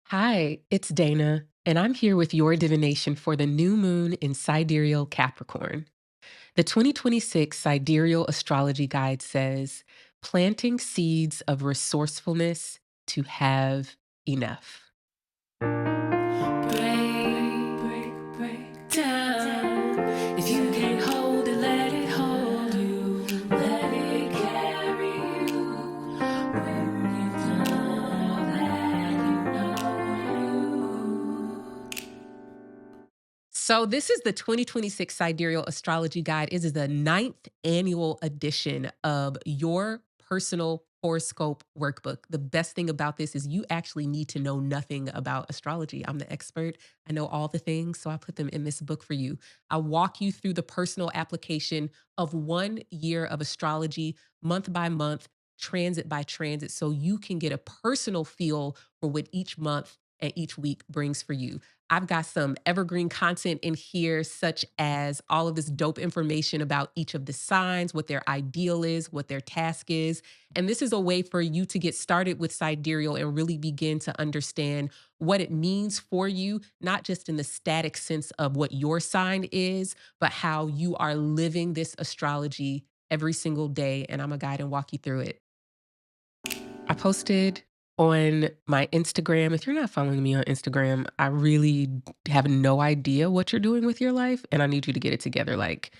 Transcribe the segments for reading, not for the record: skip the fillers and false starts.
Hi, it's Dayna, and I'm here with your divination for the new moon in sidereal Capricorn. The 2026 sidereal astrology guide says, planting seeds of resourcefulness to have enough. Break down. If you can't hold it, let it hold you. Let it carry you. When you've done all that you. So, this is the 2026 Sidereal Astrology Guide. It is the ninth annual edition of your personal horoscope workbook. The best thing about this is you actually need to know nothing about astrology. I'm the expert. I know all the things, so I put them in this book for you. I walk you through the personal application of 1 year of astrology, month by month, transit by transit, so you can get a personal feel for what each month and each week brings for you. I've got some evergreen content in here, such as all of this dope information about each of the signs, what their ideal is, what their task is. And this is a way for you to get started with sidereal and really begin to understand what it means for you, not just in the static sense of what your sign is, but how you are living this astrology every single day. And I'm a guide and walk you through it. I posted on my Instagram. If you're not following me on Instagram, I really have no idea what you're doing with your life, and I need you to get it together like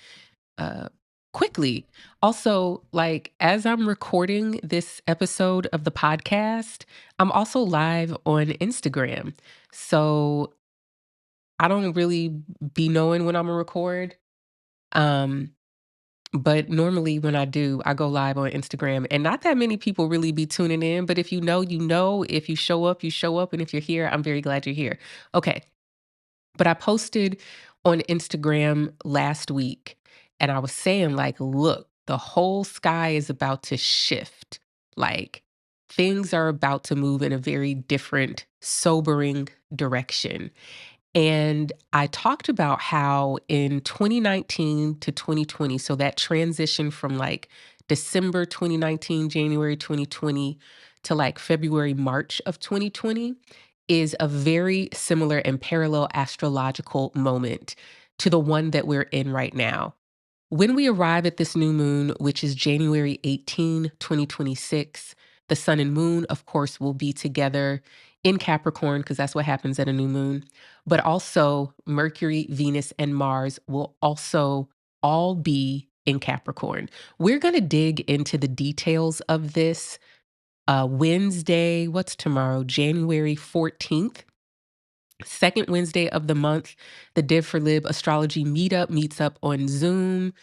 uh quickly. Also, like as I'm recording this episode of the podcast, I'm also live on Instagram. So I don't really be knowing when I'm gonna record. Um but normally when I do, I go live on Instagram and not that many people really be tuning in, but if you know, you know, if you show up, you show up, and if you're here, I'm very glad you're here. Okay, but I posted on Instagram last week and I was saying like, look, the whole sky is about to shift. Like things are about to move in a very different, sobering direction. And I talked about how in 2019 to 2020, so that transition from like December 2019, January 2020 to like February, March of 2020 is a very similar and parallel astrological moment to the one that we're in right now. When we arrive at this new moon, which is January 18, 2026, the sun and moon, of course, will be together in Capricorn because that's what happens at a new moon. But also, Mercury, Venus, and Mars will also all be in Capricorn. We're going to dig into the details of this Wednesday, what's tomorrow? January 14th. Second Wednesday of the month, the Div for Lib Astrology Meetup meets up on Zoom.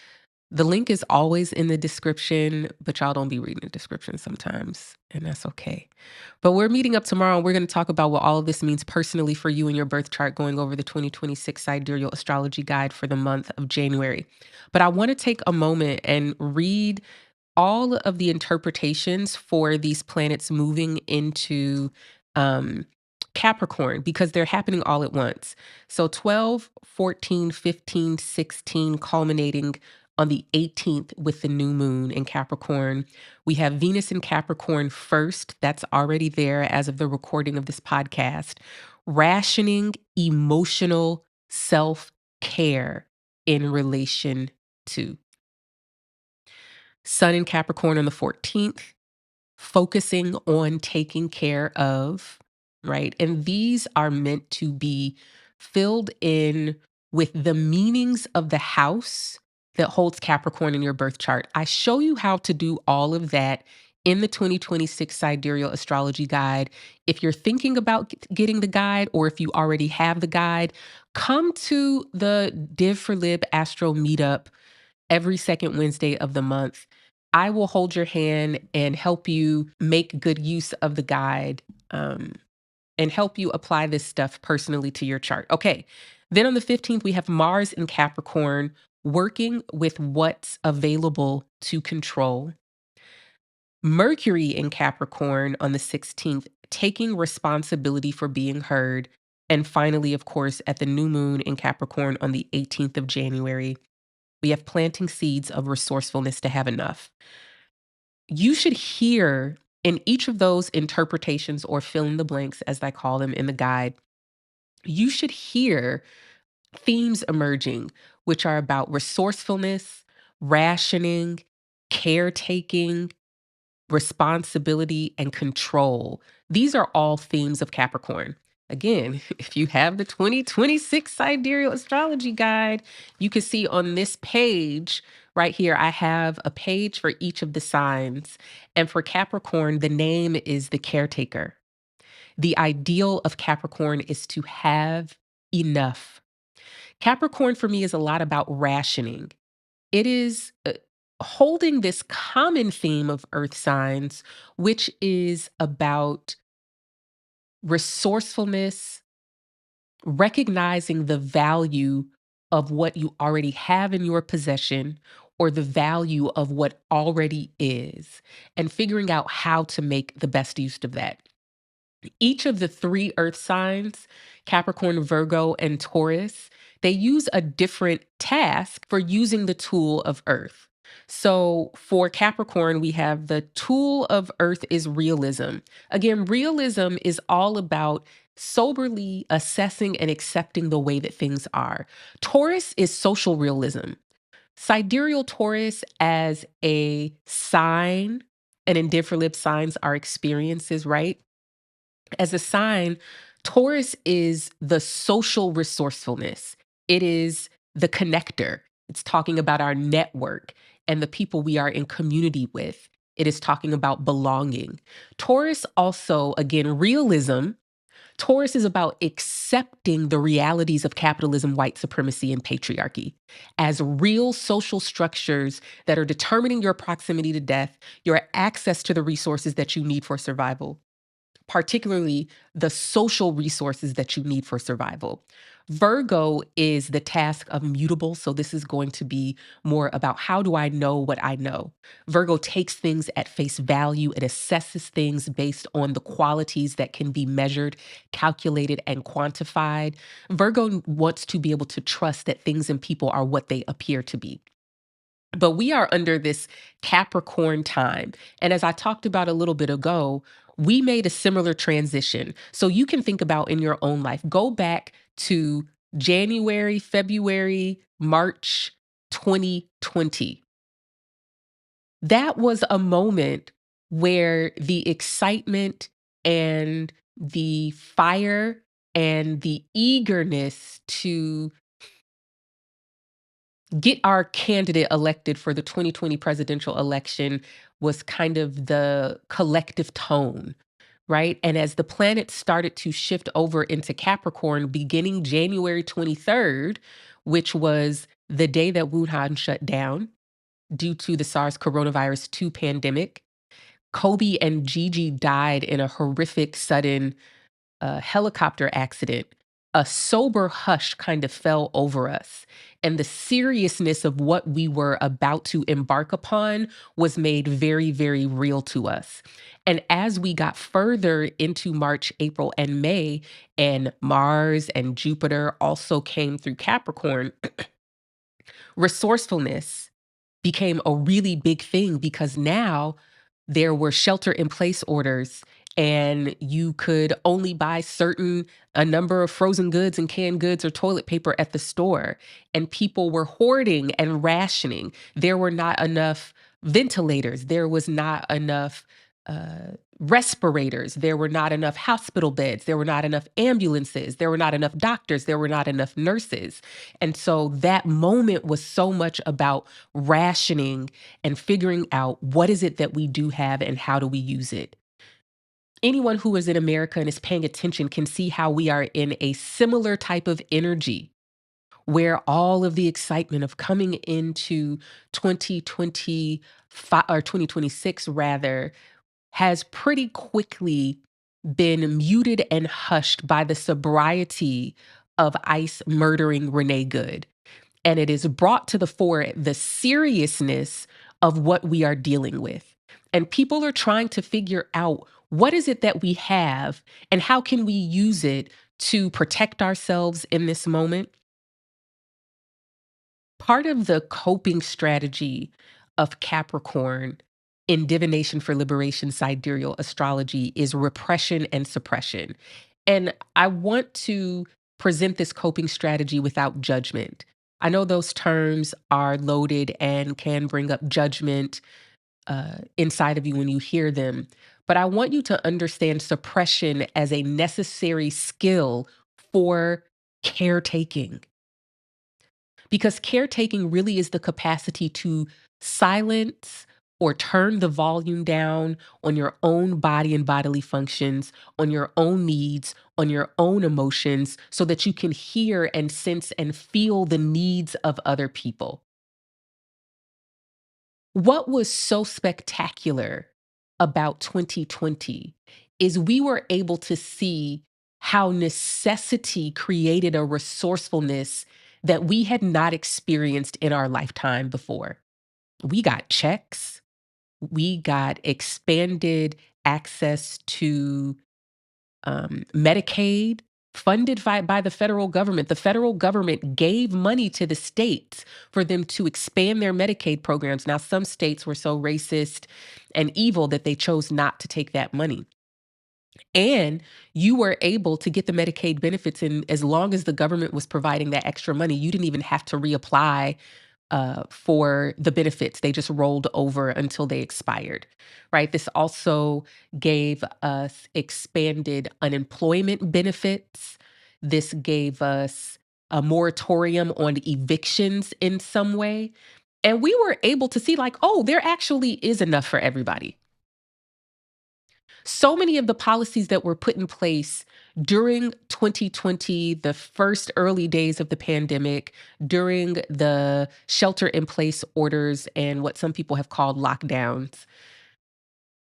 The link is always in the description, but y'all don't be reading the description sometimes, and that's okay. But we're meeting up tomorrow, and we're going to talk about what all of this means personally for you and your birth chart, going over the 2026 Sidereal Astrology Guide for the month of January. But I want to take a moment and read all of the interpretations for these planets moving into um, Capricorn because they're happening all at once. So 12, 14, 15, 16, culminating on the 18th with the new moon in Capricorn. We have Venus in Capricorn first. That's already there as of the recording of this podcast. Rationing emotional self care in relation to Sun in Capricorn on the 14th, focusing on taking care of, right? And these are meant to be filled in with the meanings of the house that holds Capricorn in your birth chart. I show you how to do all of that in the 2026 Sidereal Astrology Guide. If you're thinking about getting the guide or if you already have the guide, come to the Div for Lib Astro Meetup every second Wednesday of the month. I will hold your hand and help you make good use of the guide and help you apply this stuff personally to your chart. Okay. Then on the 15th, we have Mars in Capricorn working with what's available to control. Mercury in Capricorn on the 16th, taking responsibility for being heard. And finally, of course, at the new moon in Capricorn on the 18th of January, we have planting seeds of resourcefulness to have enough. You should hear In each of those interpretations, or fill in the blanks, as I call them in the guide, you should hear themes emerging, which are about resourcefulness, rationing, caretaking, responsibility, and control. These are all themes of Capricorn. Again, if you have the 2026 Sidereal Astrology Guide, you can see on this page right here, I have a page for each of the signs. And for Capricorn, the name is the caretaker. The ideal of Capricorn is to have enough. Capricorn for me is a lot about rationing. It is holding this common theme of earth signs, which is about resourcefulness, recognizing the value of what you already have in your possession, or the value of what already is, and figuring out how to make the best use of that. Each of the three earth signs, Capricorn, Virgo, and Taurus, they use a different task for using the tool of earth. So for Capricorn, we have the tool of earth is realism. Again, realism is all about soberly assessing and accepting the way that things are. Taurus is social realism. Sidereal Taurus as a sign, and in different lip signs are experiences, right? As a sign, Taurus is the social resourcefulness. It is the connector. It's talking about our network and the people we are in community with. It is talking about belonging. Taurus also, again, realism. Taurus is about accepting the realities of capitalism, white supremacy, and patriarchy as real social structures that are determining your proximity to death, your access to the resources that you need for survival, particularly the social resources that you need for survival. Virgo is the task of mutable. So this is going to be more about, how do I know what I know? Virgo takes things at face value. It assesses things based on the qualities that can be measured, calculated, and quantified. Virgo wants to be able to trust that things and people are what they appear to be. But we are under this Capricorn time. And as I talked about a little bit ago, we made a similar transition. So you can think about in your own life, go back to January, February, March 2020. That was a moment where the excitement and the fire and the eagerness to get our candidate elected for the 2020 presidential election was kind of the collective tone, right? And as the planets started to shift over into Capricorn beginning January 23rd, which was the day that Wuhan shut down due to the SARS coronavirus 2 pandemic, Kobe and Gigi died in a horrific, sudden helicopter accident. A sober hush kind of fell over us. And the seriousness of what we were about to embark upon was made very, very real to us. And as we got further into March, April, and May, and Mars and Jupiter also came through Capricorn, resourcefulness became a really big thing, because now there were shelter in place orders, and you could only buy a number of frozen goods and canned goods or toilet paper at the store, and people were hoarding and rationing. There were not enough ventilators, there was not enough respirators, there were not enough hospital beds, there were not enough ambulances, there were not enough doctors, there were not enough nurses. And so that moment was so much about rationing and figuring out, what is it that we do have and how do we use it. Anyone who is in America and is paying attention can see how we are in a similar type of energy, where all of the excitement of coming into 2025, or 2026 rather, has pretty quickly been muted and hushed by the sobriety of ICE murdering Renee Good. And it is brought to the fore the seriousness of what we are dealing with. And people are trying to figure out, what is it that we have and how can we use it to protect ourselves in this moment. Part of the coping strategy of Capricorn in Divination for Liberation sidereal astrology is repression and suppression. And I want to present this coping strategy without judgment. I know those terms are loaded and can bring up judgment inside of you when you hear them, but I want you to understand suppression as a necessary skill for caretaking. Because caretaking really is the capacity to silence or turn the volume down on your own body and bodily functions, on your own needs, on your own emotions, so that you can hear and sense and feel the needs of other people. What was so spectacular about 2020 is we were able to see how necessity created a resourcefulness that we had not experienced in our lifetime before. We got checks, we got expanded access to Medicaid, funded by the federal government. The federal government gave money to the states for them to expand their Medicaid programs. Now, some states were so racist and evil that they chose not to take that money. And you were able to get the Medicaid benefits, and as long as the government was providing that extra money, you didn't even have to reapply for the benefits. They just rolled over until they expired, right? This also gave us expanded unemployment benefits. This gave us a moratorium on evictions in some way. And we were able to see, like, oh, there actually is enough for everybody. So many of the policies that were put in place during 2020, the first early days of the pandemic, during the shelter in place orders and what some people have called lockdowns,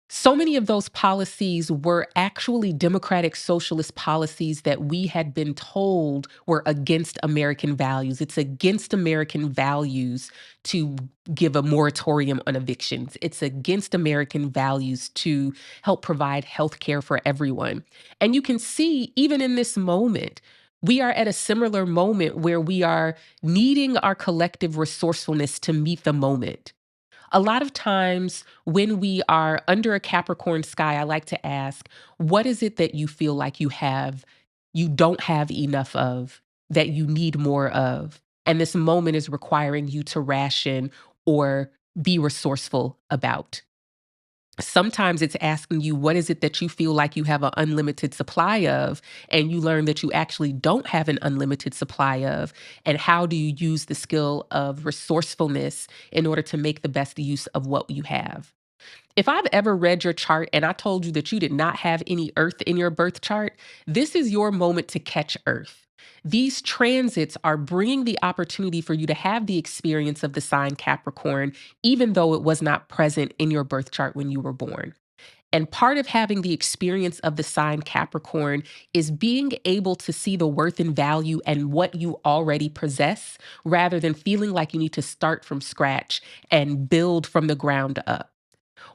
so many of those policies were actually democratic socialist policies that we had been told were against American values. It's against American values to give a moratorium on evictions. It's against American values to help provide health care for everyone. And you can see, even in this moment, we are at a similar moment where we are needing our collective resourcefulness to meet the moment. A lot of times when we are under a Capricorn sky, I like to ask, what is it that you feel like you don't have enough of, that you need more of? And this moment is requiring you to ration or be resourceful about. Sometimes it's asking you, what is it that you feel like you have an unlimited supply of? And you learn that you actually don't have an unlimited supply of. And how do you use the skill of resourcefulness in order to make the best use of what you have? If I've ever read your chart and I told you that you did not have any earth in your birth chart, this is your moment to catch earth. These transits are bringing the opportunity for you to have the experience of the sign Capricorn, even though it was not present in your birth chart when you were born. And part of having the experience of the sign Capricorn is being able to see the worth and value and what you already possess, rather than feeling like you need to start from scratch and build from the ground up.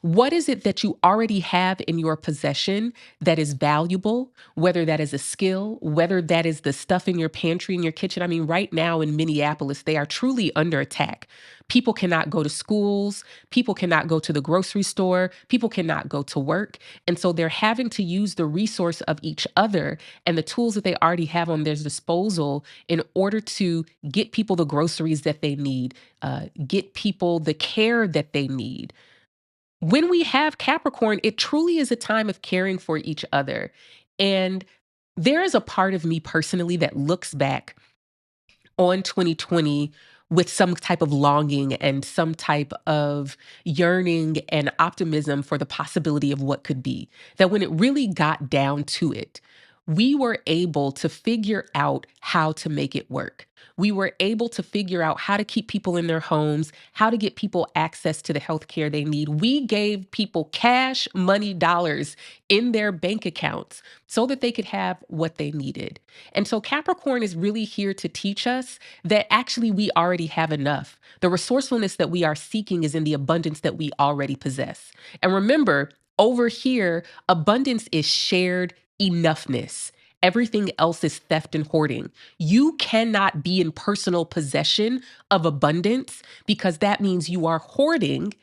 What is it that you already have in your possession that is valuable, whether that is a skill, whether that is the stuff in your pantry, in your kitchen? I mean, right now in Minneapolis, they are truly under attack. People cannot go to schools, people cannot go to the grocery store, people cannot go to work. And so they're having to use the resource of each other and the tools that they already have on their disposal in order to get people the groceries that they need, get people the care that they need. When we have Capricorn, it truly is a time of caring for each other. And there is a part of me personally that looks back on 2020 with some type of longing and some type of yearning and optimism for the possibility of what could be. That when it really got down to it, we were able to figure out how to make it work. We were able to figure out how to keep people in their homes, how to get people access to the health care they need. We gave people cash, money, dollars in their bank accounts so that they could have what they needed. And so Capricorn is really here to teach us that actually we already have enough. The resourcefulness that we are seeking is in the abundance that we already possess. And remember, over here, abundance is shared enoughness. Everything else is theft and hoarding. You cannot be in personal possession of abundance because that means you are hoarding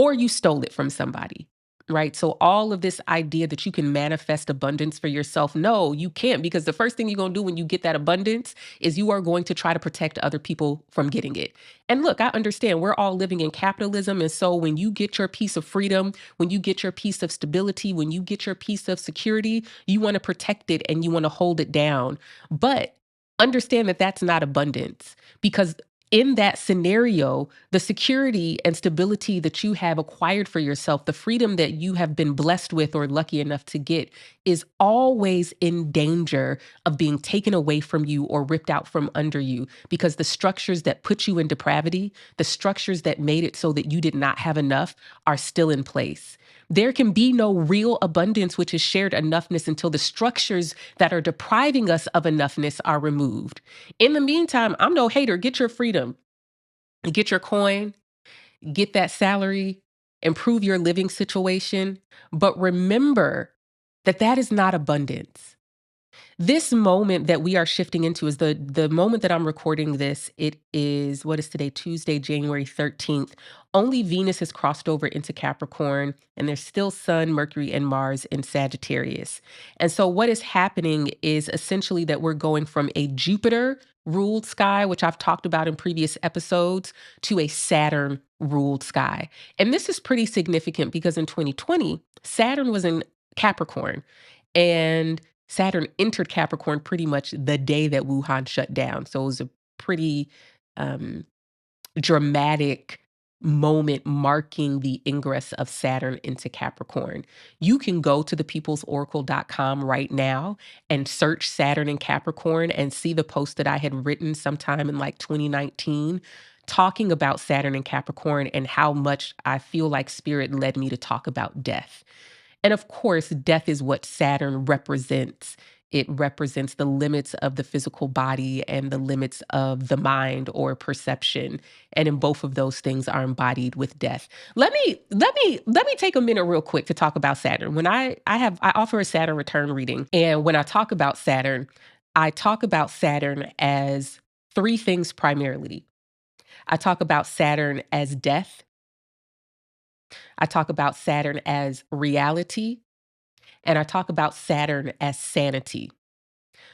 or you stole it from somebody. Right. So, all of this idea that you can manifest abundance for yourself, no, you can't, because the first thing you're going to do when you get that abundance is you are going to try to protect other people from getting it. And look, I understand we're all living in capitalism. And so, when you get your piece of freedom, when you get your piece of stability, when you get your piece of security, you want to protect it and you want to hold it down. But understand that that's not abundance, because in that scenario, the security and stability that you have acquired for yourself, the freedom that you have been blessed with or lucky enough to get, is always in danger of being taken away from you or ripped out from under you, because the structures that put you in depravity, the structures that made it so that you did not have enough, are still in place. There can be no real abundance, which is shared enoughness, until the structures that are depriving us of enoughness are removed. In the meantime, I'm no hater. Get your freedom, get your coin, get that salary, improve your living situation. But remember that that is not abundance. This moment that we are shifting into is the moment that I'm recording this. It is, what is today? Tuesday, January 13th. Only Venus has crossed over into Capricorn, and there's still Sun, Mercury, and Mars in Sagittarius. And so what is happening is essentially that we're going from a Jupiter ruled sky, which I've talked about in previous episodes, to a Saturn ruled sky. And this is pretty significant because in 2020, Saturn was in Capricorn. And Saturn entered Capricorn pretty much the day that Wuhan shut down. So it was a pretty um, dramatic moment marking the ingress of Saturn into Capricorn. You can go to thepeoplesoracle.com right now and search Saturn in Capricorn and see the post that I had written sometime in like 2019 talking about Saturn in Capricorn and how much I feel like spirit led me to talk about death. And of course, death is what Saturn represents. It represents the limits of the physical body and the limits of the mind or perception. And in both of those things are embodied with death. Let me take a minute real quick to talk about Saturn. When I offer a Saturn return reading, and when I talk about Saturn, I talk about Saturn as three things primarily. I talk about Saturn as death. I talk about Saturn as reality, and I talk about Saturn as sanity.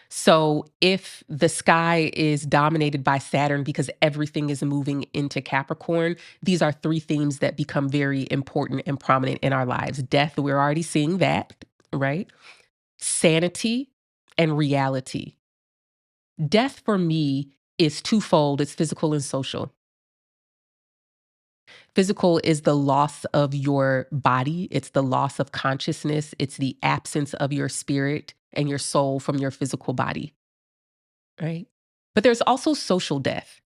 So if the sky is dominated by Saturn because everything is moving into Capricorn, these are three themes that become very important and prominent in our lives. Death, we're already seeing that, right? Sanity and reality. Death for me is twofold, it's physical and social. Physical is the loss of your body, it's the loss of consciousness, it's the absence of your spirit and your soul from your physical body, right? But there's also social death.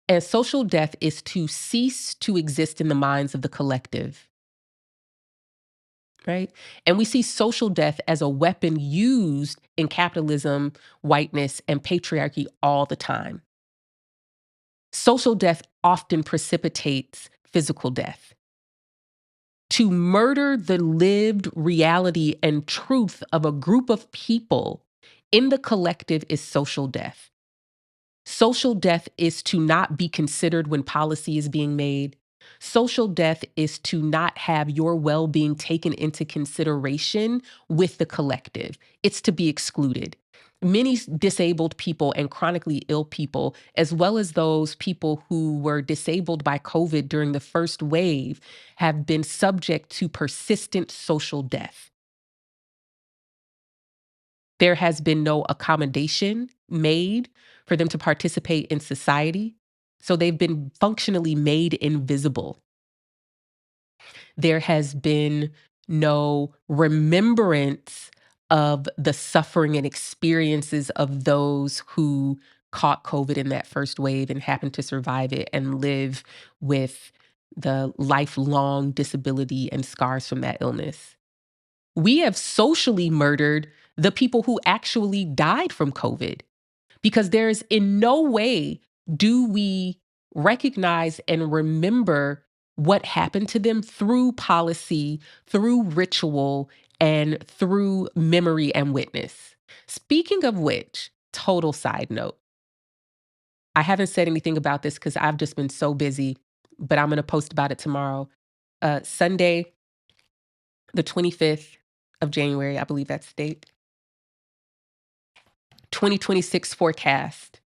And social death is to cease to exist in the minds of the collective, right? And we see social death as a weapon used in capitalism, whiteness, and patriarchy all the time. Social death often precipitates physical death. To murder the lived reality and truth of a group of people in the collective is social death. Social death is to not be considered when policy is being made. Social death is to not have your well being taken into consideration with the collective. It's to be excluded. Many disabled people and chronically ill people, as well as those people who were disabled by COVID during the first wave, have been subject to persistent social death. There has been no accommodation made for them to participate in society. So they've been functionally made invisible. There has been no remembrance of the suffering and experiences of those who caught COVID in that first wave and happened to survive it and live with the lifelong disability and scars from that illness. We have socially murdered the people who actually died from COVID, because there's in no way do we recognize and remember what happened to them through policy, through ritual, and through memory and witness. Speaking of which, total side note, I haven't said anything about this because I've just been so busy, but I'm going to post about it tomorrow. Sunday, the 25th of January, I believe that's the date. 2026 forecast.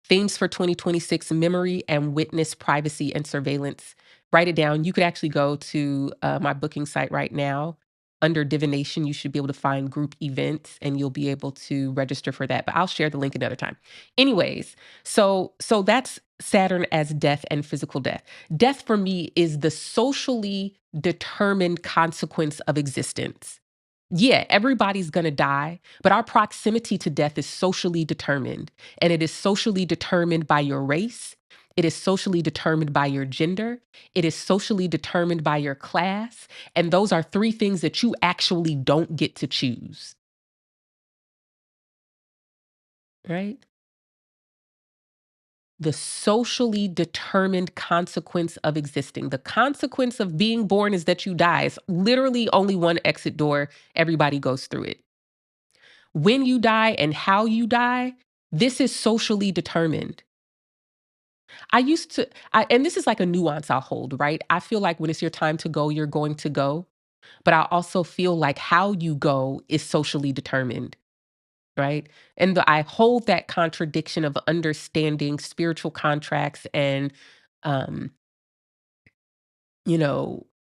Themes for 2026: memory and witness, privacy and surveillance. Write it down. You could actually go to my booking site right now. Under Divination, you should be able to find group events and you'll be able to register for that. But I'll share the link another time. Anyways, so that's Saturn as death and physical death. Death for me is the socially determined consequence of existence. Yeah, everybody's going to die, but our proximity to death is socially determined. And it is socially determined by your race. It is socially determined by your gender. It is socially determined by your class. And those are three things that you actually don't get to choose, right? The socially determined consequence of existing. The consequence of being born is that you die. It's literally only one exit door. Everybody goes through it. When you die and how you die, this is socially determined. And this is like a nuance I'll hold, right? I feel like when it's your time to go, you're going to go. But I also feel like how you go is socially determined, right? And I hold that contradiction of understanding spiritual contracts and, um,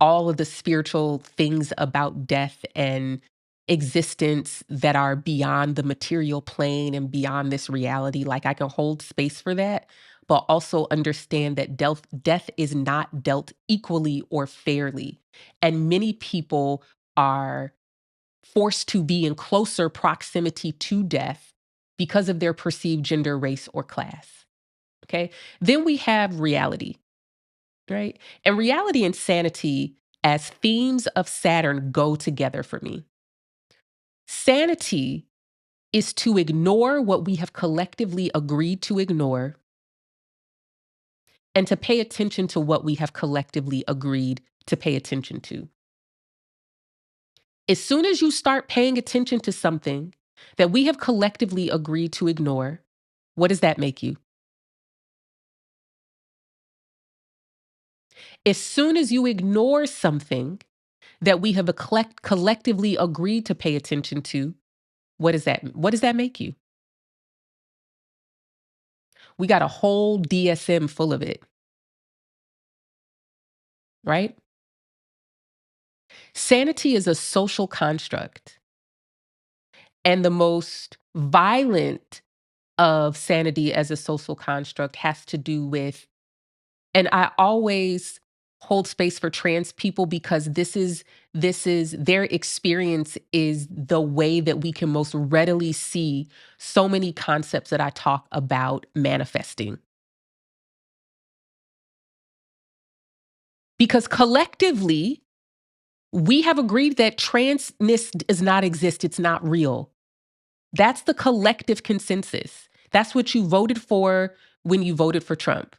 all of the spiritual things about death and existence that are beyond the material plane and beyond this reality. Like I can hold space for that, but also understand that death is not dealt equally or fairly. And many people are forced to be in closer proximity to death because of their perceived gender, race, or class. Okay. Then we have reality, right? And reality and sanity as themes of Saturn go together for me. Sanity is to ignore what we have collectively agreed to ignore and to pay attention to what we have collectively agreed to pay attention to. As soon as you start paying attention to something that we have collectively agreed to ignore, what does that make you? As soon as you ignore something that we have collectively agreed to pay attention to, what does that make you? We got a whole DSM full of it, right? Sanity is a social construct. And the most violent of sanity as a social construct has to do with, and I always hold space for trans people because this is their experience is the way that we can most readily see so many concepts that I talk about manifesting. Because collectively, we have agreed that transness does not exist, it's not real. That's the collective consensus. That's what you voted for when you voted for Trump.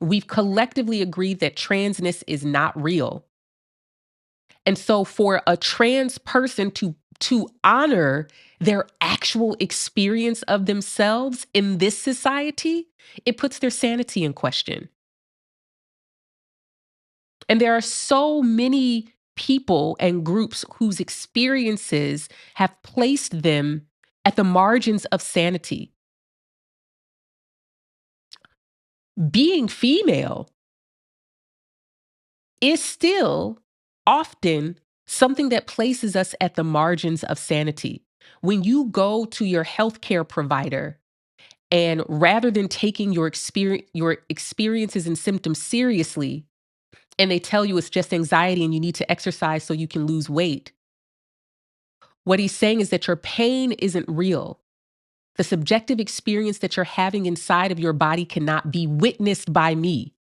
We've collectively agreed that transness is not real. And so for a trans person to honor their actual experience of themselves in this society, it puts their sanity in question. And there are so many people and groups whose experiences have placed them at the margins of sanity. Being female is still often something that places us at the margins of sanity. When you go to your healthcare provider and rather than taking your experiences and symptoms seriously, and they tell you it's just anxiety and you need to exercise so you can lose weight, what he's saying is that your pain isn't real. The subjective experience that you're having inside of your body cannot be witnessed by me.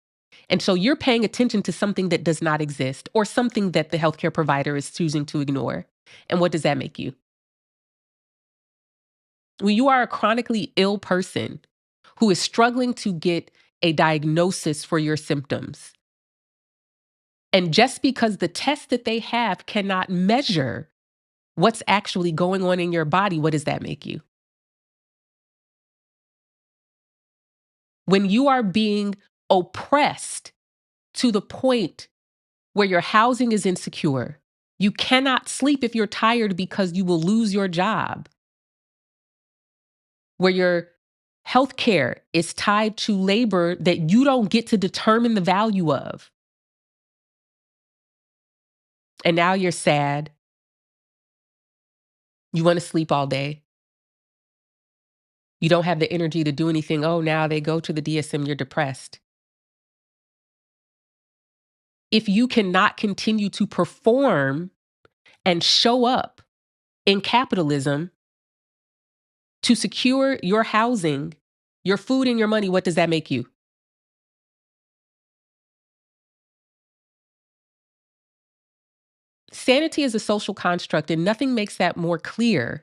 And so you're paying attention to something that does not exist or something that the healthcare provider is choosing to ignore. And what does that make you? When you are a chronically ill person who is struggling to get a diagnosis for your symptoms, and just because the test that they have cannot measure what's actually going on in your body, what does that make you? when you are being oppressed to the point where your housing is insecure, you cannot sleep if you're tired because you will lose your job, where your health care is tied to labor that you don't get to determine the value of. And now you're sad. You want to sleep all day. You don't have the energy to do anything. Oh, now they go to the DSM, you're depressed. If you cannot continue to perform and show up in capitalism to secure your housing, your food, and your money, what does that make you? Sanity is a social construct, and nothing makes that more clear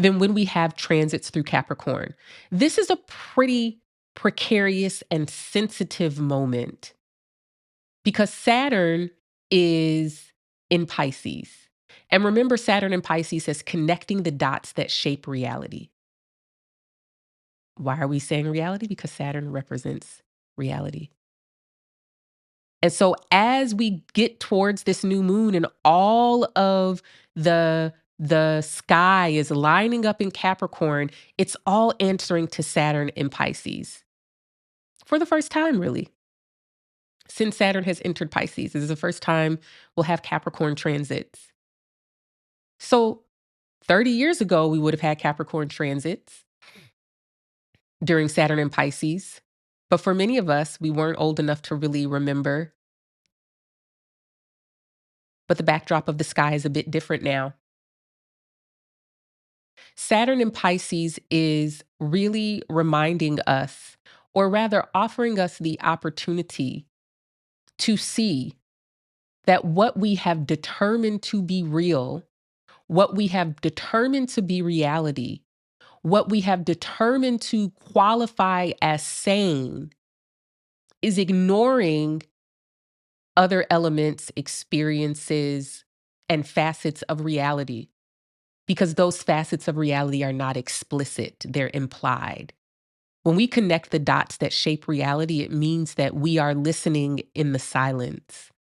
than when we have transits through Capricorn. This is a pretty precarious and sensitive moment because Saturn is in Pisces. And remember, Saturn in Pisces as connecting the dots that shape reality. Why are we saying reality? Because Saturn represents reality. And so as we get towards this new moon and all of the sky is lining up in Capricorn, it's all answering to Saturn in Pisces. For the first time, really. Since Saturn has entered Pisces, this is the first time we'll have Capricorn transits. So 30 years ago, we would have had Capricorn transits during Saturn and Pisces. But for many of us, we weren't old enough to really remember. But the backdrop of the sky is a bit different now. Saturn in Pisces is really reminding us, or rather offering us the opportunity to see that what we have determined to be real, what we have determined to be reality, what we have determined to qualify as sane is ignoring other elements, experiences, and facets of reality because those facets of reality are not explicit, they're implied. When we connect the dots that shape reality, it means that we are listening in the silence.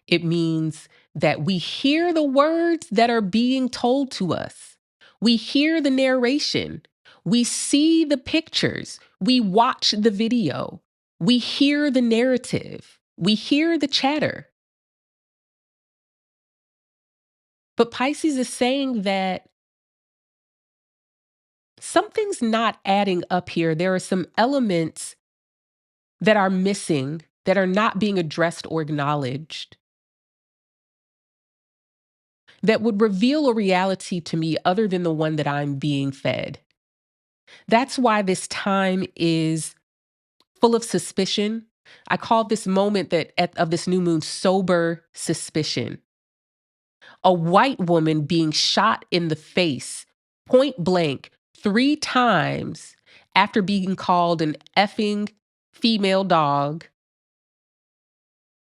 It means that we hear the words that are being told to us. We hear the narration. We see the pictures. We watch the video. We hear the narrative. We hear the chatter. But Pisces is saying that something's not adding up here. There are some elements that are missing, that are not being addressed or acknowledged, that would reveal a reality to me other than the one that I'm being fed. That's why this time is full of suspicion. I call this moment of this new moon sober suspicion. A white woman being shot in the face, point blank, 3 times after being called an effing female dog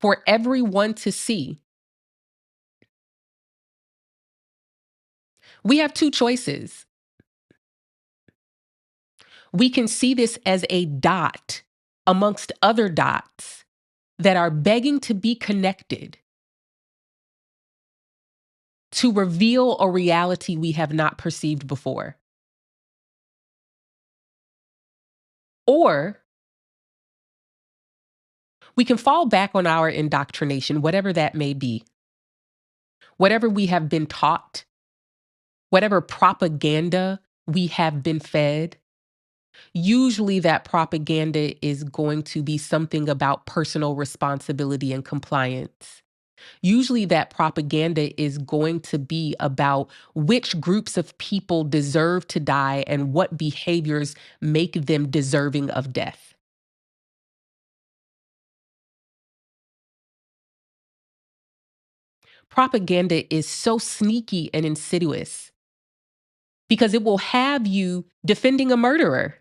for everyone to see. We have 2 choices. We can see this as a dot amongst other dots that are begging to be connected to reveal a reality we have not perceived before. Or we can fall back on our indoctrination, whatever that may be, whatever we have been taught, whatever propaganda we have been fed. Usually that propaganda is going to be something about personal responsibility and compliance. Usually that propaganda is going to be about which groups of people deserve to die and what behaviors make them deserving of death. Propaganda is so sneaky and insidious because it will have you defending a murderer.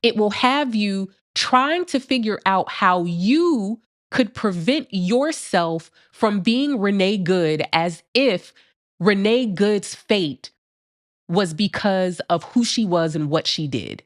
It will have you trying to figure out how you could prevent yourself from being Renee Good as if Renee Good's fate was because of who she was and what she did.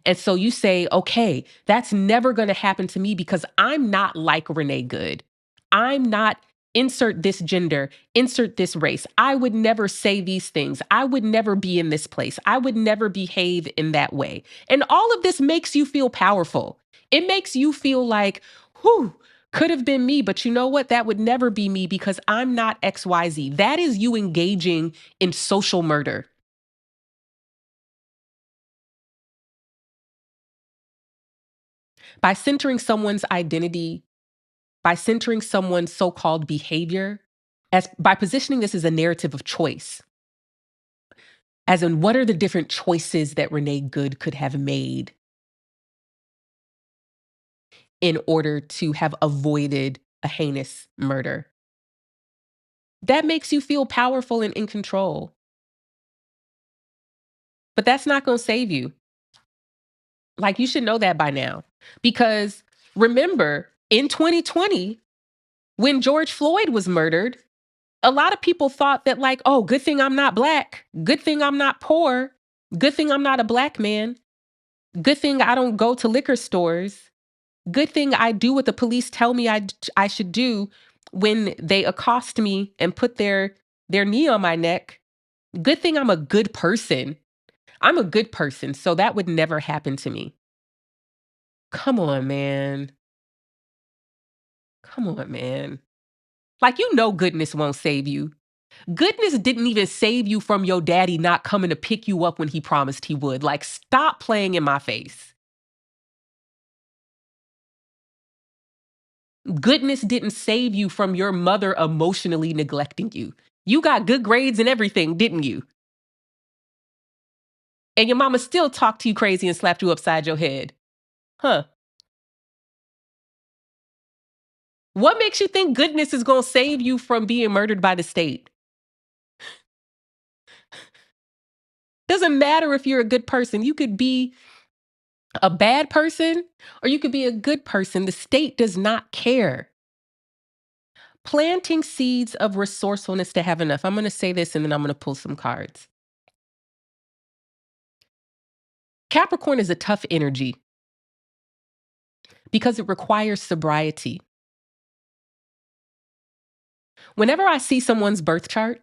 And so you say, okay, that's never going to happen to me because I'm not like Renee Good. I'm not, insert this gender, insert this race. I would never say these things. I would never be in this place. I would never behave in that way. And all of this makes you feel powerful. It makes you feel like, whew, could have been me, but you know what? That would never be me because I'm not XYZ. That is you engaging in social murder. By centering someone's identity, by centering someone's so-called behavior, as by positioning this as a narrative of choice, as in what are the different choices that Renee Good could have made in order to have avoided a heinous murder. That makes you feel powerful and in control. But that's not going to save you. Like, you should know that by now. Because remember, in 2020, when George Floyd was murdered, a lot of people thought that, like, oh, good thing I'm not black. Good thing I'm not poor. Good thing I'm not a black man. Good thing I don't go to liquor stores. Good thing I do what the police tell me I should do when they accost me and put their knee on my neck. Good thing I'm a good person. I'm a good person, so that would never happen to me. Come on, man. Come on, man. Like, you know goodness won't save you. Goodness didn't even save you from your daddy not coming to pick you up when he promised he would. Like, stop playing in my face. Goodness didn't save you from your mother emotionally neglecting you. You got good grades and everything, didn't you? And your mama still talked to you crazy and slapped you upside your head. Huh. What makes you think goodness is going to save you from being murdered by the state? Doesn't matter if you're a good person. You could be a bad person or you could be a good person. The state does not care. Planting seeds of resourcefulness to have enough. I'm going to say this and then I'm going to pull some cards. Capricorn is a tough energy because it requires sobriety. Whenever I see someone's birth chart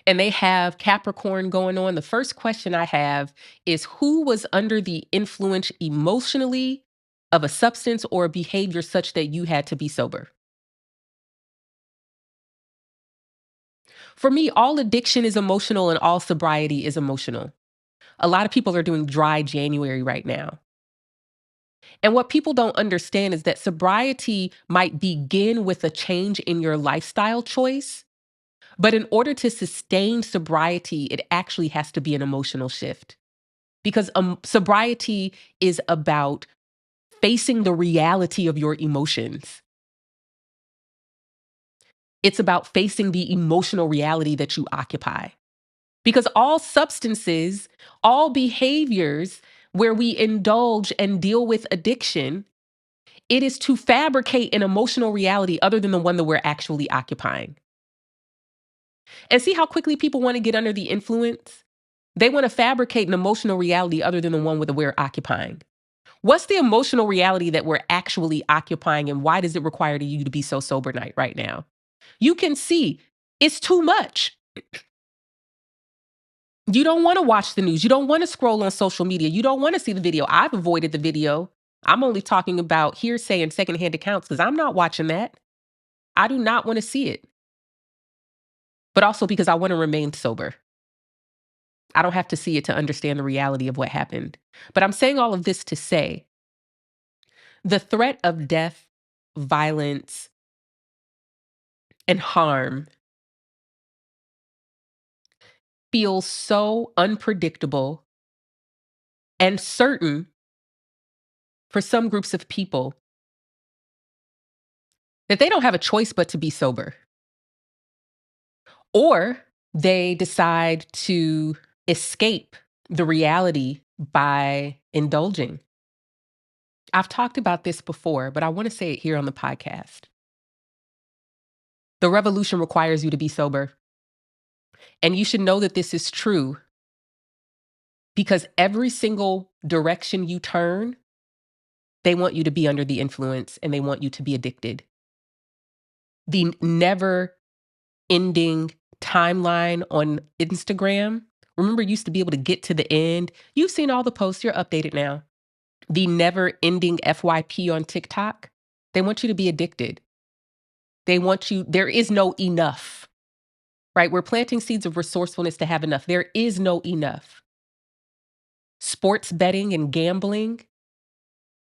and they have Capricorn going on, the first question I have is who was under the influence emotionally of a substance or a behavior such that you had to be sober? For me, all addiction is emotional and all sobriety is emotional. A lot of people are doing dry January right now. And what people don't understand is that sobriety might begin with a change in your lifestyle choice. But in order to sustain sobriety, it actually has to be an emotional shift because sobriety is about facing the reality of your emotions. It's about facing the emotional reality that you occupy. Because all substances, all behaviors where we indulge and deal with addiction, it is to fabricate an emotional reality other than the one that we're actually occupying. And see how quickly people want to get under the influence? They want to fabricate an emotional reality other than the one that we're occupying. What's the emotional reality that we're actually occupying, and why does it require you to be so sober night right now? You can see it's too much. You don't want to watch the news. You don't want to scroll on social media. You don't want to see the video. I've avoided the video. I'm only talking about hearsay and secondhand accounts because I'm not watching that. I do not want to see it. But also because I want to remain sober. I don't have to see it to understand the reality of what happened. But I'm saying all of this to say the threat of death, violence, and harm feels so unpredictable and certain for some groups of people that they don't have a choice but to be sober. Or they decide to escape the reality by indulging. I've talked about this before, but I want to say it here on the podcast. The revolution requires you to be sober. And you should know that this is true because every single direction you turn, they want you to be under the influence and they want you to be addicted. The never ending timeline on Instagram. Remember, you used to be able to get to the end. You've seen all the posts, you're updated now. The never ending FYP on TikTok. They want you to be addicted. They want you, there is no enough, right? We're planting seeds of resourcefulness to have enough. There is no enough. Sports betting and gambling.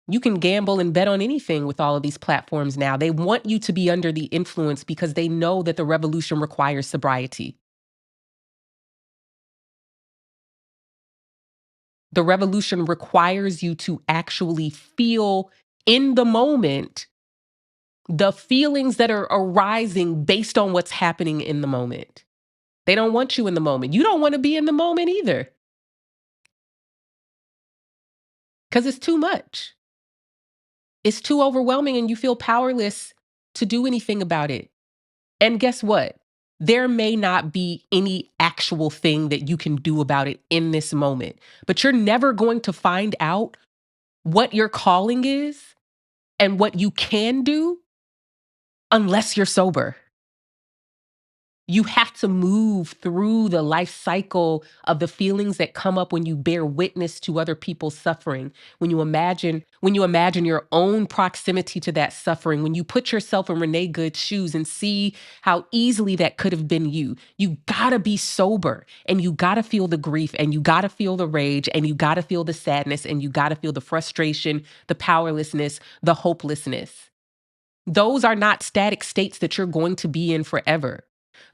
You can gamble and bet on anything with all of these platforms now. They want you to be under the influence because they know that the revolution requires sobriety. The revolution requires you to actually feel in the moment the feelings that are arising based on what's happening in the moment. They don't want you in the moment. You don't want to be in the moment either because it's too much. It's too overwhelming and you feel powerless to do anything about it. And guess what? There may not be any actual thing that you can do about it in this moment, but you're never going to find out what your calling is and what you can do unless you're sober. You have to move through the life cycle of the feelings that come up when you bear witness to other people's suffering. When you imagine your own proximity to that suffering, when you put yourself in Renee Good's shoes and see how easily that could have been you. You gotta be sober and you gotta feel the grief and you gotta feel the rage and you gotta feel the sadness and you gotta feel the frustration, the powerlessness, the hopelessness. Those are not static states that you're going to be in forever.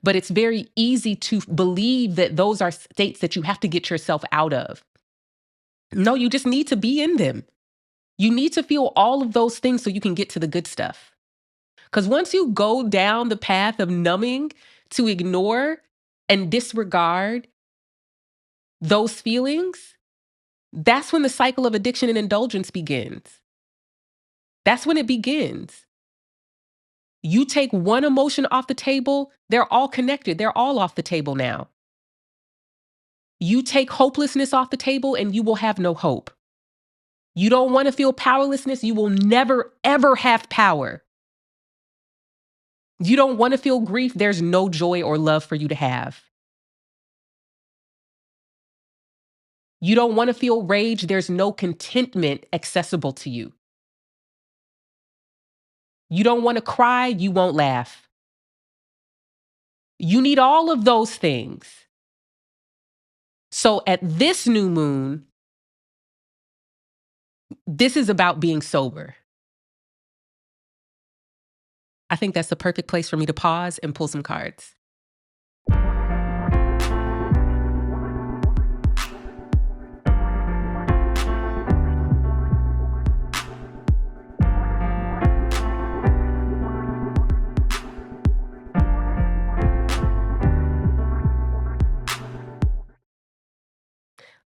But it's very easy to believe that those are states that you have to get yourself out of. No, you just need to be in them. You need to feel all of those things so you can get to the good stuff. Because once you go down the path of numbing to ignore and disregard those feelings, that's when the cycle of addiction and indulgence begins. That's when it begins. You take one emotion off the table, they're all connected. They're all off the table now. You take hopelessness off the table and you will have no hope. You don't want to feel powerlessness, you will never, ever have power. You don't want to feel grief, there's no joy or love for you to have. You don't want to feel rage, there's no contentment accessible to you. You don't want to cry, you won't laugh. You need all of those things. So at this new moon, this is about being sober. I think that's the perfect place for me to pause and pull some cards.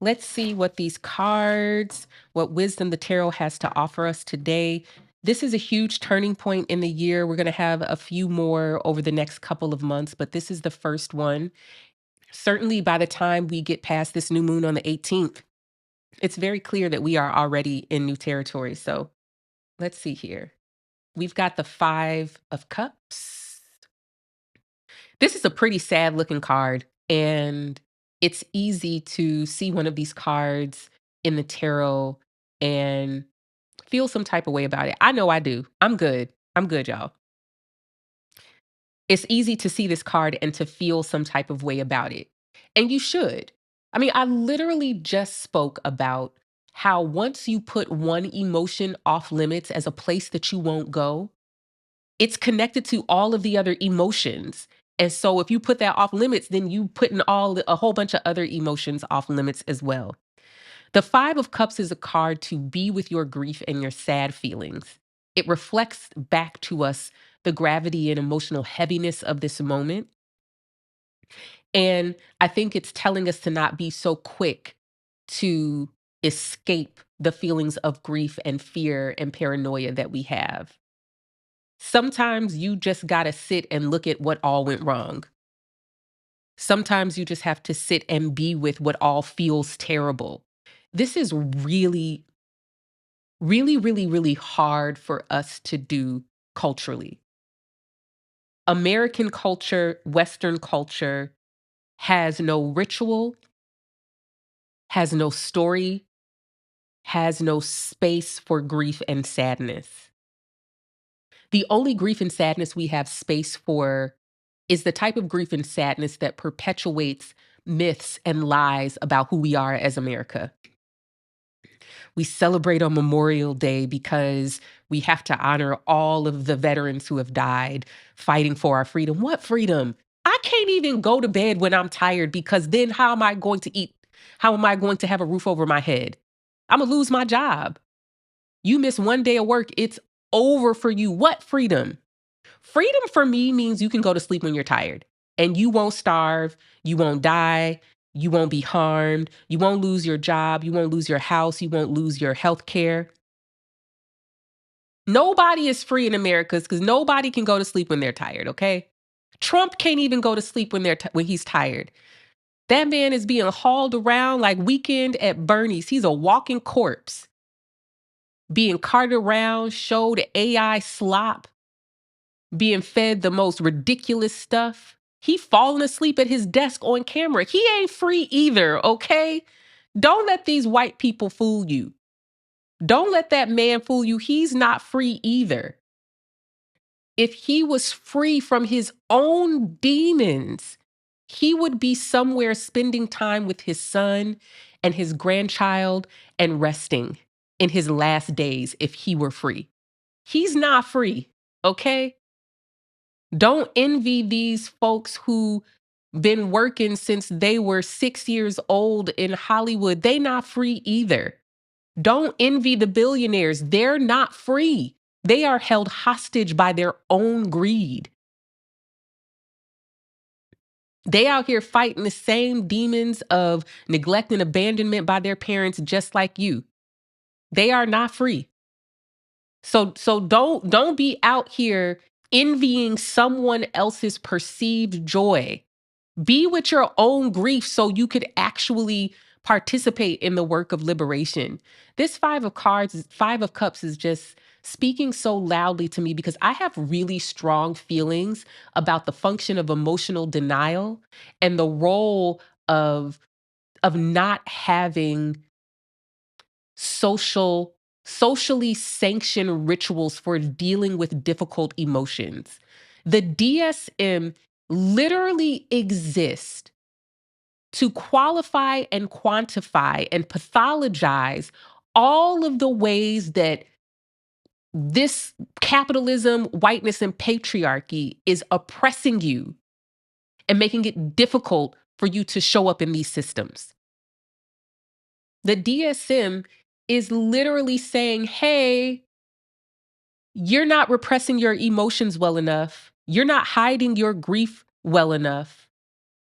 Let's see what these cards, what wisdom the tarot has to offer us today. This is a huge turning point in the year. We're going to have a few more over the next couple of months, but this is the first one. Certainly by the time we get past this new moon on the 18th, it's very clear that we are already in new territory. So let's see here. We've got the 5 of Cups. This is a pretty sad looking card, and it's easy to see one of these cards in the tarot and feel some type of way about it. I know I do. I'm good. I'm good, y'all. It's easy to see this card and to feel some type of way about it. And you should. I mean, I literally just spoke about how once you put one emotion off limits as a place that you won't go, it's connected to all of the other emotions. And so if you put that off limits, then you putting a whole bunch of other emotions off limits as well. The 5 of Cups is a card to be with your grief and your sad feelings. It reflects back to us the gravity and emotional heaviness of this moment. And I think it's telling us to not be so quick to escape the feelings of grief and fear and paranoia that we have. Sometimes you just got to sit and look at what all went wrong. Sometimes you just have to sit and be with what all feels terrible. This is really, really, really, really hard for us to do culturally. American culture, Western culture has no ritual, has no story, has no space for grief and sadness. The only grief and sadness we have space for is the type of grief and sadness that perpetuates myths and lies about who we are as America. We celebrate on Memorial Day because we have to honor all of the veterans who have died fighting for our freedom. What freedom? I can't even go to bed when I'm tired because then how am I going to eat? How am I going to have a roof over my head? I'm going to lose my job. You miss one day of work, it's over for you. What freedom? Freedom for me means you can go to sleep when you're tired and you won't starve, you won't die, you won't be harmed, you won't lose your job, you won't lose your house, you won't lose your health care. Nobody is free in America because nobody can go to sleep when they're tired, okay? Trump can't even go to sleep when when he's tired. That man is being hauled around like Weekend at Bernie's. He's a walking corpse, being carted around, showed AI slop, being fed the most ridiculous stuff. He falling asleep at his desk on camera. He ain't free either, okay? Don't let these white people fool you. Don't let that man fool you. He's not free either. If he was free from his own demons, he would be somewhere spending time with his son and his grandchild and resting in his last days if he were free. He's not free, okay? Don't envy these folks who been working since they were 6 years old in Hollywood. They not free either. Don't envy the billionaires. They're not free. They are held hostage by their own greed. They out here fighting the same demons of neglect and abandonment by their parents just like you. They are not free. So don't be out here envying someone else's perceived joy. Be with your own grief so you could actually participate in the work of liberation. This five of cups is just speaking so loudly to me because I have really strong feelings about the function of emotional denial and the role of not having social socially sanctioned rituals for dealing with difficult emotions. The DSM literally exists to qualify and quantify and pathologize all of the ways that this capitalism, whiteness, and patriarchy is oppressing you and making it difficult for you to show up in these systems. The DSM is literally saying, hey, you're not repressing your emotions well enough. You're not hiding your grief well enough.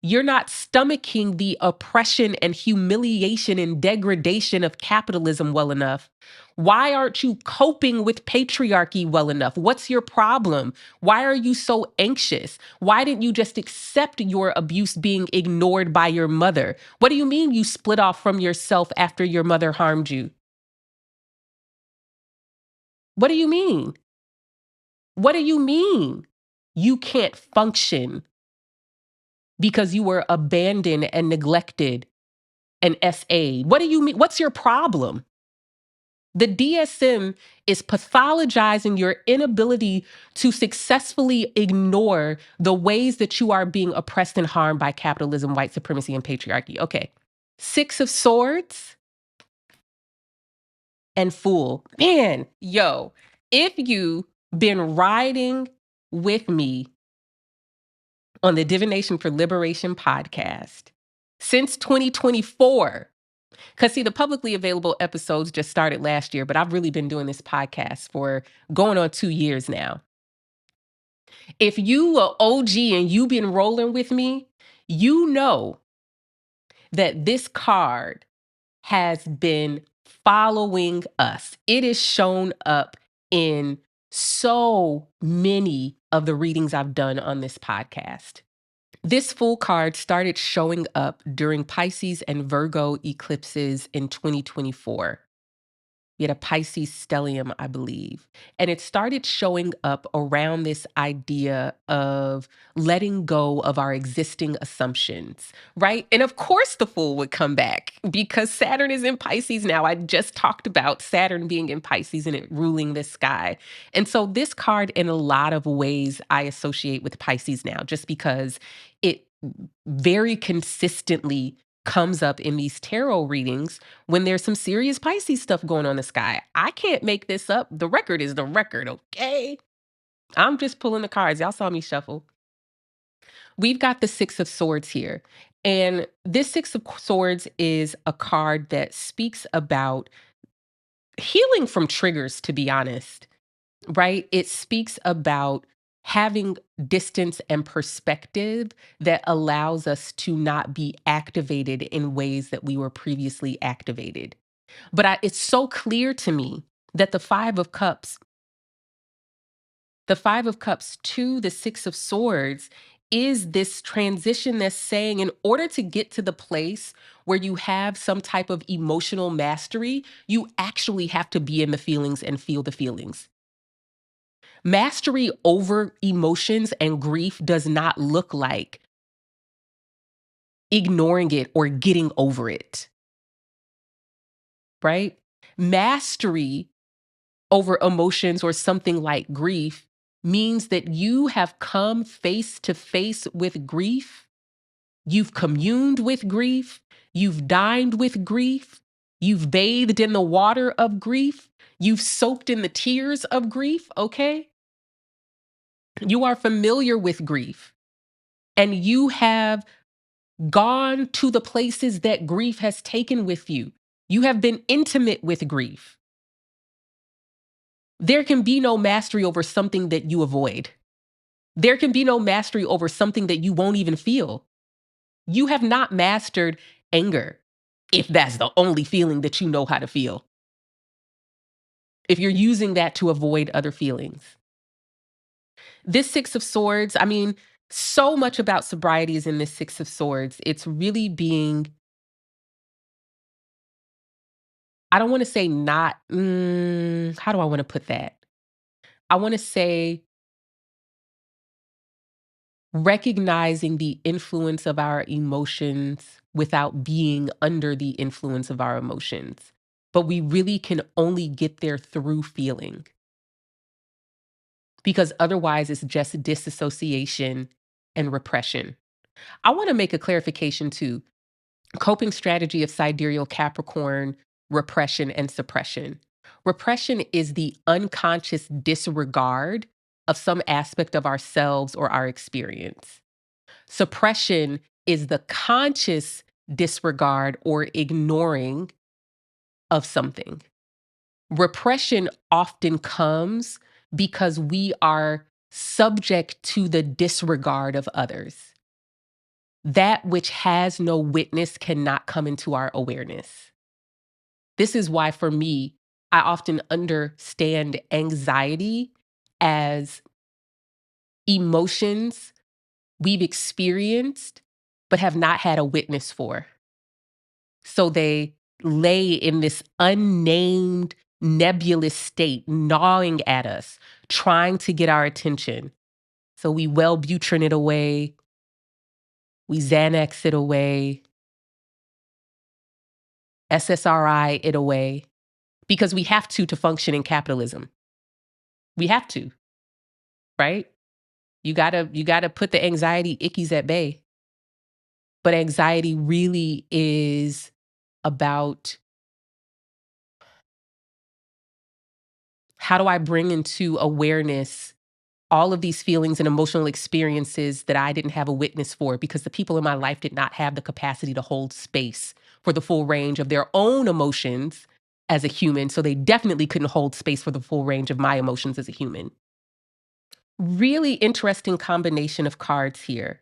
You're not stomaching the oppression and humiliation and degradation of capitalism well enough. Why aren't you coping with patriarchy well enough? What's your problem? Why are you so anxious? Why didn't you just accept your abuse being ignored by your mother? What do you mean you split off from yourself after your mother harmed you? What do you mean? What do you mean? You can't function because you were abandoned and neglected and SA'd. What do you mean? What's your problem? The DSM is pathologizing your inability to successfully ignore the ways that you are being oppressed and harmed by capitalism, white supremacy, and patriarchy. Okay. Six of Swords and Fool. Man, yo, if you been riding with me on the Divination for Liberation podcast since 2024. Because, see, the publicly available episodes just started last year, but I've really been doing this podcast for going on 2 years now. If you are OG and you've been rolling with me, you know that this card has been following us. It is shown up in so many of the readings I've done on this podcast. This full card started showing up during Pisces and Virgo eclipses in 2024. We had a Pisces stellium, I believe. And it started showing up around this idea of letting go of our existing assumptions, right? And of course, the fool would come back because Saturn is in Pisces now. I just talked about Saturn being in Pisces and it ruling the sky. And so, this card, in a lot of ways, I associate with Pisces now, just because it very consistently comes up in these tarot readings when there's some serious Pisces stuff going on in the sky. I can't make this up. The record is the record, okay? I'm just pulling the cards. Y'all saw me shuffle. We've got the Six of Swords here. And this Six of Swords is a card that speaks about healing from triggers, to be honest, right? It speaks about having distance and perspective that allows us to not be activated in ways that we were previously activated. But it's so clear to me that the 5 of cups to the 6 of swords is this transition that's saying, in order to get to the place where you have some type of emotional mastery, you actually have to be in the feelings and feel the feelings. Mastery over emotions and grief does not look like ignoring it or getting over it, right? Mastery over emotions or something like grief means that you have come face to face with grief. You've communed with grief. You've dined with grief. You've bathed in the water of grief. You've soaked in the tears of grief, okay? You are familiar with grief, and you have gone to the places that grief has taken with you. You have been intimate with grief. There can be no mastery over something that you avoid. There can be no mastery over something that you won't even feel. You have not mastered anger, if that's the only feeling that you know how to feel. If you're using that to avoid other feelings. This Six of Swords, I mean, so much about sobriety is in this Six of Swords. It's really being, I don't want to say not, how do I want to put that? I want to say recognizing the influence of our emotions without being under the influence of our emotions. But we really can only get there through feeling, because otherwise it's just disassociation and repression. I want to make a clarification too. Coping strategy of sidereal Capricorn, repression and suppression. Repression is the unconscious disregard of some aspect of ourselves or our experience. Suppression is the conscious disregard or ignoring of something. Repression often comes because we are subject to the disregard of others. That which has no witness cannot come into our awareness. This is why, for me, I often understand anxiety as emotions we've experienced but have not had a witness for. So they lay in this unnamed, nebulous state, gnawing at us, trying to get our attention. So we Wellbutrin it away, we Xanax it away, SSRI it away, because we have to function in capitalism. We have to, right? You gotta put the anxiety ickies at bay. But anxiety really is about, how do I bring into awareness all of these feelings and emotional experiences that I didn't have a witness for because the people in my life did not have the capacity to hold space for the full range of their own emotions as a human. So they definitely couldn't hold space for the full range of my emotions as a human. Really interesting combination of cards here.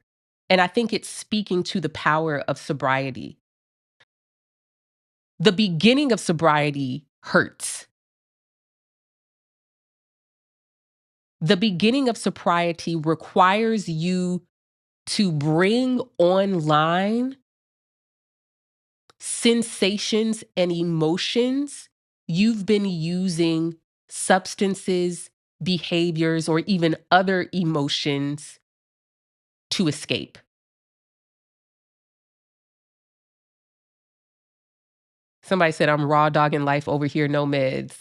And I think it's speaking to the power of sobriety. The beginning of sobriety hurts. The beginning of sobriety requires you to bring online sensations and emotions you've been using substances, behaviors, or even other emotions to escape. Somebody said, I'm raw dogging life over here, no meds.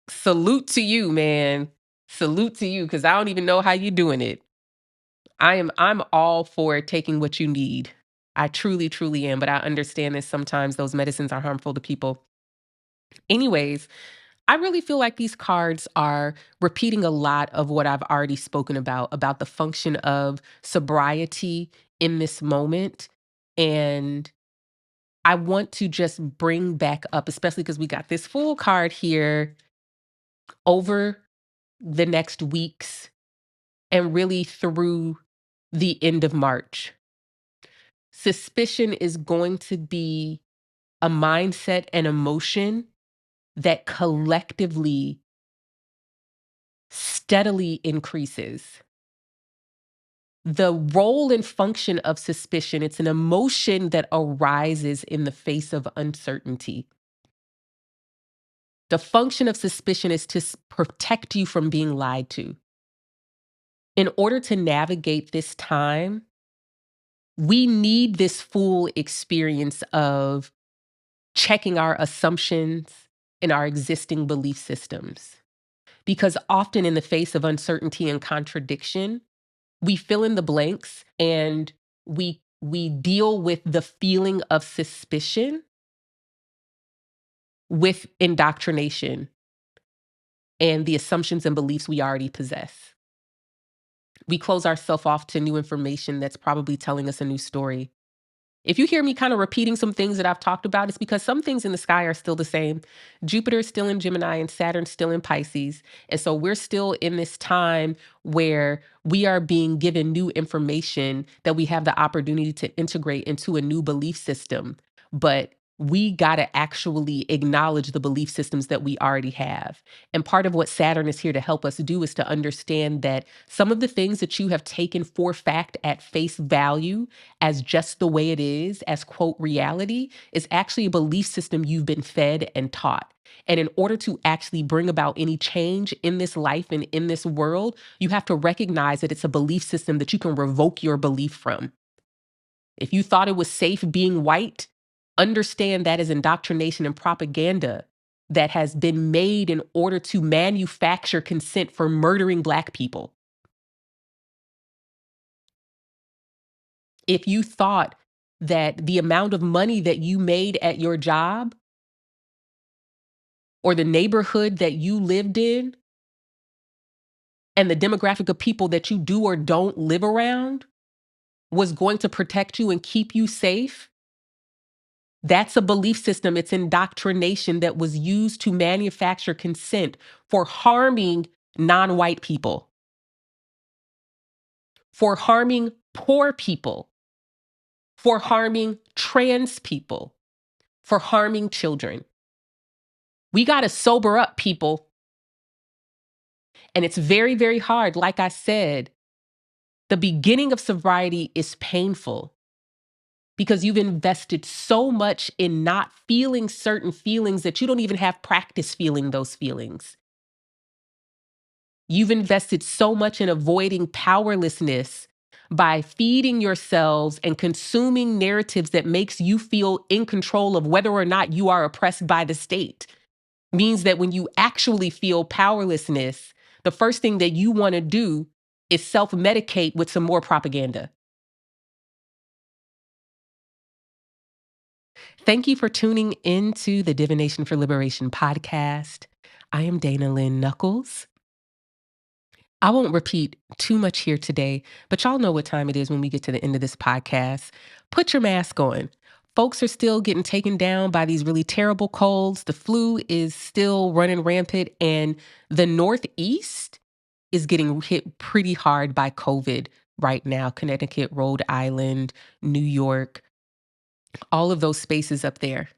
Salute to you, man. Salute to you, because I don't even know how you're doing it. I'm all for taking what you need. I truly, truly am, but I understand that sometimes those medicines are harmful to people. Anyways, I really feel like these cards are repeating a lot of what I've already spoken about the function of sobriety in this moment. And I want to just bring back up, especially because we got this full card here over the next weeks and really through the end of March. Suspicion is going to be a mindset and emotion that collectively steadily increases. The role and function of suspicion, it's an emotion that arises in the face of uncertainty. The function of suspicion is to protect you from being lied to. In order to navigate this time, we need this full experience of checking our assumptions and our existing belief systems. Because often, in the face of uncertainty and contradiction, we fill in the blanks and we deal with the feeling of suspicion with indoctrination and the assumptions and beliefs we already possess. We close ourselves off to new information that's probably telling us a new story. If you hear me kind of repeating some things that I've talked about, it's because some things in the sky are still the same. Jupiter is still in Gemini and Saturn still in Pisces. And so we're still in this time where we are being given new information that we have the opportunity to integrate into a new belief system. But we got to actually acknowledge the belief systems that we already have. And part of what Saturn is here to help us do is to understand that some of the things that you have taken for fact at face value as just the way it is, as quote, reality, is actually a belief system you've been fed and taught. And in order to actually bring about any change in this life and in this world, you have to recognize that it's a belief system that you can revoke your belief from. If you thought it was safe being white, understand that is indoctrination and propaganda that has been made in order to manufacture consent for murdering Black people. If you thought that the amount of money that you made at your job or the neighborhood that you lived in and the demographic of people that you do or don't live around was going to protect you and keep you safe, that's a belief system. It's indoctrination that was used to manufacture consent for harming non-white people, for harming poor people, for harming trans people, for harming children. We got to sober up, people. And it's very, very hard. Like I said, the beginning of sobriety is painful because you've invested so much in not feeling certain feelings that you don't even have practice feeling those feelings. You've invested so much in avoiding powerlessness by feeding yourselves and consuming narratives that makes you feel in control of whether or not you are oppressed by the state. Means that when you actually feel powerlessness, the first thing that you want to do is self-medicate with some more propaganda. Thank you for tuning into the Divination for Liberation podcast. I am Dayna Lynn Nuckolls. I won't repeat too much here today, but y'all know what time it is when we get to the end of this podcast. Put your mask on. Folks are still getting taken down by these really terrible colds. The flu is still running rampant, and the Northeast is getting hit pretty hard by COVID right now. Connecticut, Rhode Island, New York, all of those spaces up there.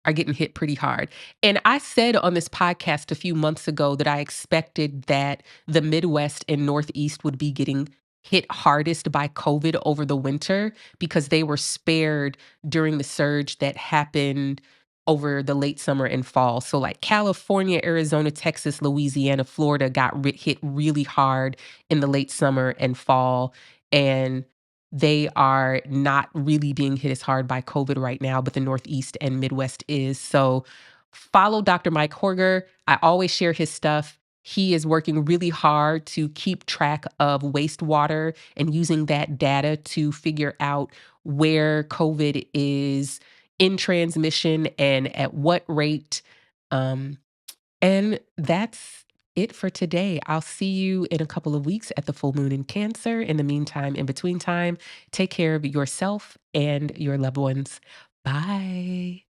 are getting hit pretty hard. And I said on this podcast a few months ago that I expected that the Midwest and Northeast would be getting hit hardest by COVID over the winter because they were spared during the surge that happened over the late summer and fall. So, like California, Arizona, Texas, Louisiana, Florida got hit really hard in the late summer and fall. And they are not really being hit as hard by COVID right now, but the Northeast and Midwest is. So follow Dr. Mike Horger. I always share his stuff. He is working really hard to keep track of wastewater and using that data to figure out where COVID is in transmission and at what rate. Um, and that's it for today. I'll see you in a couple of weeks at the full moon in Cancer. In the meantime, in between time, take care of yourself and your loved ones. Bye.